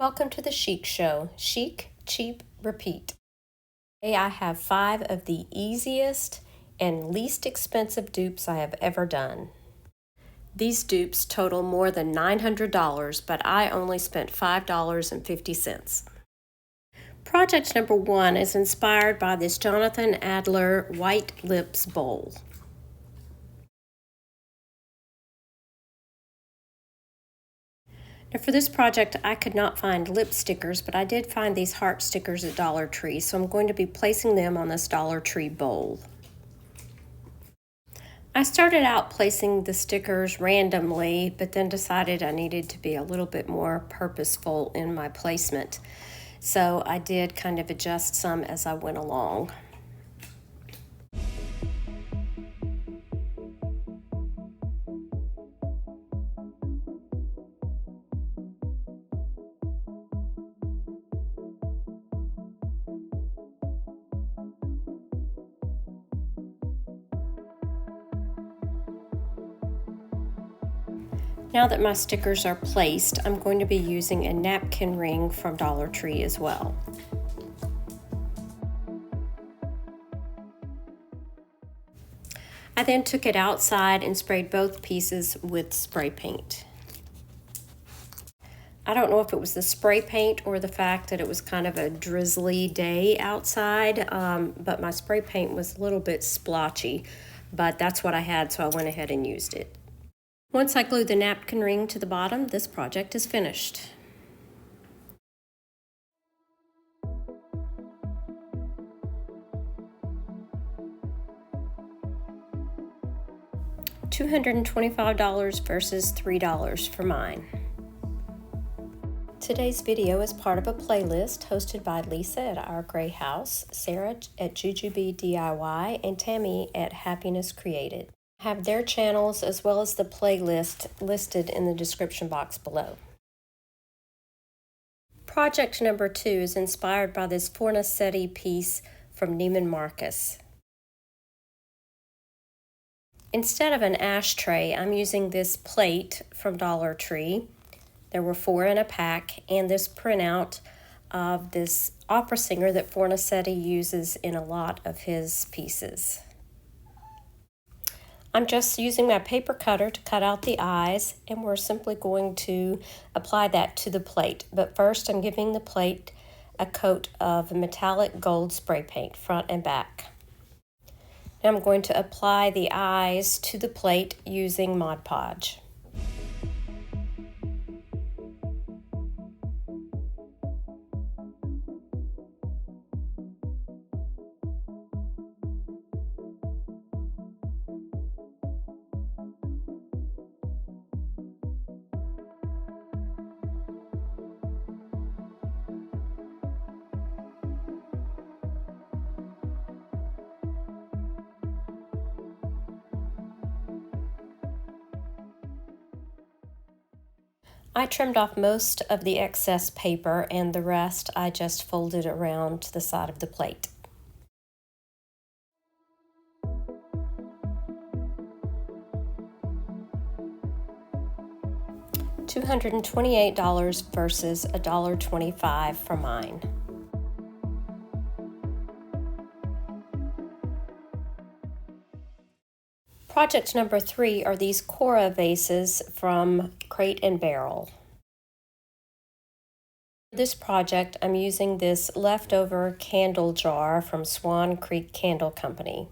Welcome to the Chic Show. Chic, cheap, repeat. Today I have 5 of the easiest and least expensive dupes I have ever done. These dupes total more than $900, but I only spent $5.50. Project number 1 is inspired by this Jonathan Adler White Lips bowl. Now for this project, I could not find lip stickers, but I did find these heart stickers at Dollar Tree, so I'm going to be placing them on this Dollar Tree bowl. I started out placing the stickers randomly, but then decided I needed to be a little bit more purposeful in my placement. So I did kind of adjust some as I went along. Now that my stickers are placed, I'm going to be using a napkin ring from Dollar Tree as well. I then took it outside and sprayed both pieces with spray paint. I don't know if it was the spray paint or the fact that it was kind of a drizzly day outside, but my spray paint was a little bit splotchy, but that's what I had, so I went ahead and used it. Once I glued the napkin ring to the bottom, this project is finished. $225 versus $3 for mine. Today's video is part of a playlist hosted by Lisa at Our Gray House, Sarah at Jujubee DIY, and Tammy at Happiness Created. I have their channels as well as the playlist listed in the description box below. Project number 2 is inspired by this Fornasetti piece from Neiman Marcus. Instead of an ashtray, I'm using this plate from Dollar Tree. There were 4 in a pack, and this printout of this opera singer that Fornasetti uses in a lot of his pieces. I'm just using my paper cutter to cut out the eyes, and we're simply going to apply that to the plate. But first, I'm giving the plate a coat of metallic gold spray paint, front and back. Now I'm going to apply the eyes to the plate using Mod Podge. I trimmed off most of the excess paper, and the rest I just folded around to the side of the plate. $228 versus $1.25 for mine. Project number 3 are these Cora vases from Crate and Barrel. For this project, I'm using this leftover candle jar from Swan Creek Candle Company.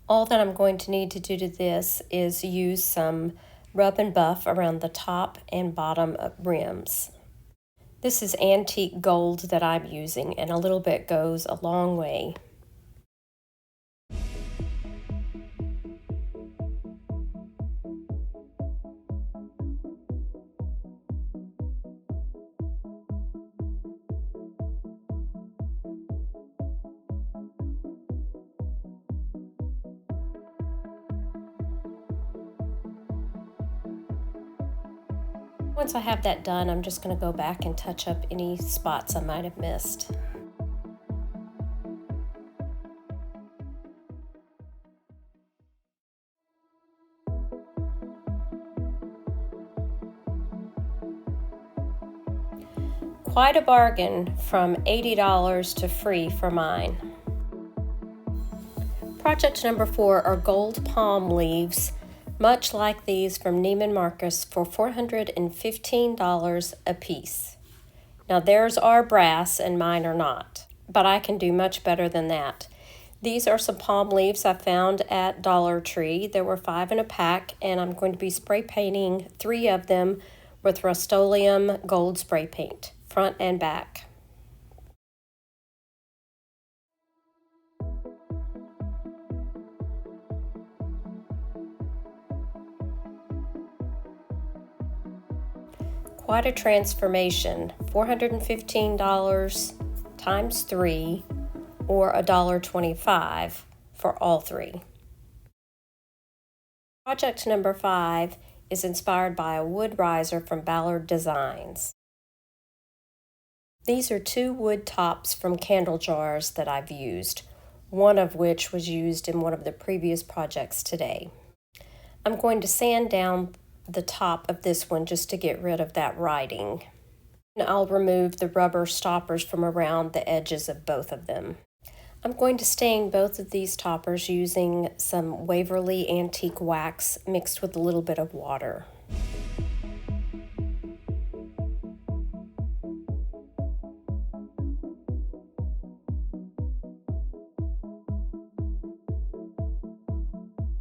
All that I'm going to need to do to this is use some rub and buff around the top and bottom of rims. This is antique gold that I'm using, and a little bit goes a long way. Once I have that done, I'm just going to go back and touch up any spots I might have missed. Quite a bargain, from $80 to free for mine. Project number 4 are gold palm leaves, much like these from Neiman Marcus, for $415 a piece. Now theirs are brass and mine are not, but I can do much better than that. These are some palm leaves I found at Dollar Tree. There were 5 in a pack, and I'm going to be spray painting 3 of them with Rust-Oleum gold spray paint, front and back. Quite a transformation, $415 times 3, or $1.25 for all 3. Project number 5 is inspired by a wood riser from Ballard Designs. These are 2 wood tops from candle jars that I've used, one of which was used in one of the previous projects today. I'm going to sand down the top of this one just to get rid of that writing. And I'll remove the rubber stoppers from around the edges of both of them. I'm going to stain both of these toppers using some Waverly Antique Wax mixed with a little bit of water.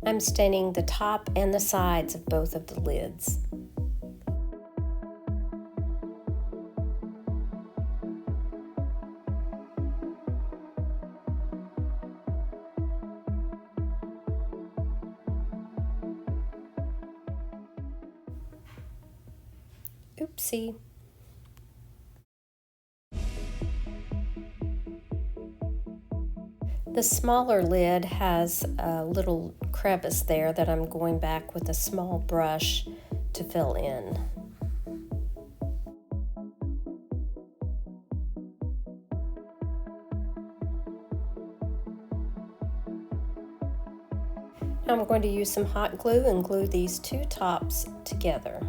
I'm staining the top and the sides of both of the lids. Oopsie. The smaller lid has a little crevice there that I'm going back with a small brush to fill in. Now I'm going to use some hot glue and glue these 2 tops together.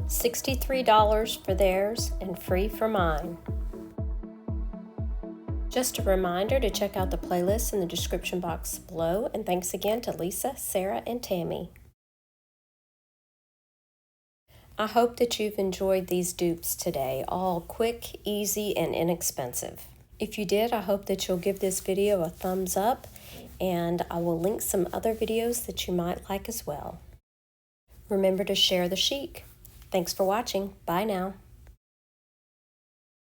$63 for theirs and free for mine. Just a reminder to check out the playlist in the description box below, and thanks again to Lisa, Sarah, and Tammy. I hope that you've enjoyed these dupes today, all quick, easy, and inexpensive. If you did, I hope that you'll give this video a thumbs up, and I will link some other videos that you might like as well. Remember to share the chic. Thanks for watching. Bye now.